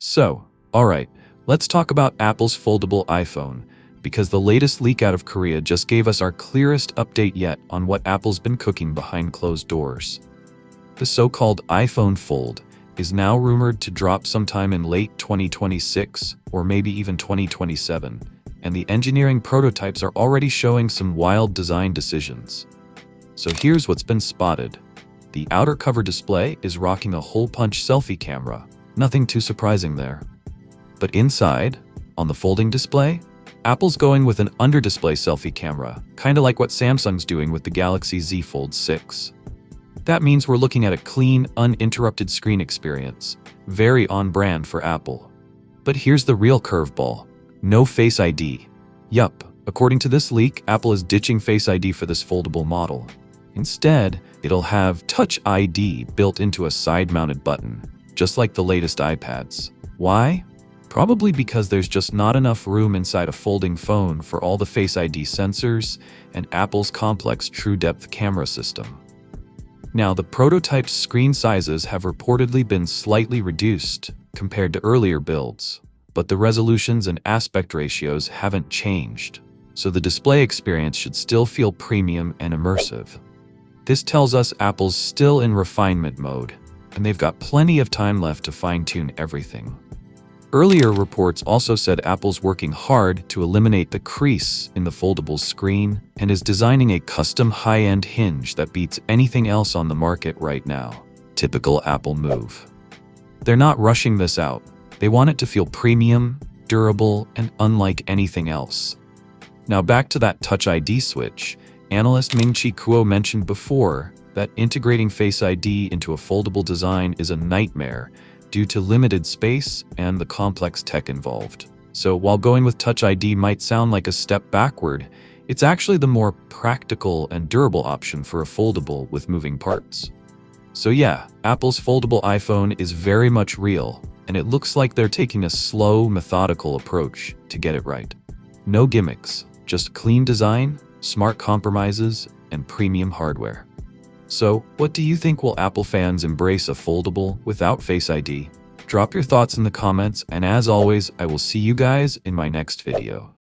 So, alright, let's talk about Apple's foldable iPhone, because the latest leak out of Korea just gave us our clearest update yet on what Apple's been cooking behind closed doors. The so-called iPhone Fold is now rumored to drop sometime in late 2026 or maybe even 2027, and the engineering prototypes are already showing some wild design decisions. So here's what's been spotted. The outer cover display is rocking a hole-punch selfie camera. Nothing too surprising there. But inside, on the folding display, Apple's going with an under-display selfie camera, kinda like what Samsung's doing with the Galaxy Z Fold 6. That means we're looking at a clean, uninterrupted screen experience, very on-brand for Apple. But here's the real curveball. No Face ID. Yup, according to this leak, Apple is ditching Face ID for this foldable model. Instead, it'll have Touch ID built into a side-mounted button, just like the latest iPads. Why? Probably because there's just not enough room inside a folding phone for all the Face ID sensors and Apple's complex True Depth camera system. Now, the prototype's screen sizes have reportedly been slightly reduced compared to earlier builds, but the resolutions and aspect ratios haven't changed, so the display experience should still feel premium and immersive. This tells us Apple's still in refinement mode, and they've got plenty of time left to fine-tune everything. Earlier reports also said Apple's working hard to eliminate the crease in the foldable screen and is designing a custom high-end hinge that beats anything else on the market right now. Typical Apple move. They're not rushing this out. They want it to feel premium, durable, and unlike anything else. Now back to that Touch ID switch. Analyst Ming-Chi Kuo mentioned before that integrating Face ID into a foldable design is a nightmare due to limited space and the complex tech involved. So while going with Touch ID might sound like a step backward, it's actually the more practical and durable option for a foldable with moving parts. So yeah, Apple's foldable iPhone is very much real, and it looks like they're taking a slow, methodical approach to get it right. No gimmicks, just clean design, smart compromises, and premium hardware. So, what do you think? Will Apple fans embrace a foldable without Face ID? Drop your thoughts in the comments, and as always, I will see you guys in my next video.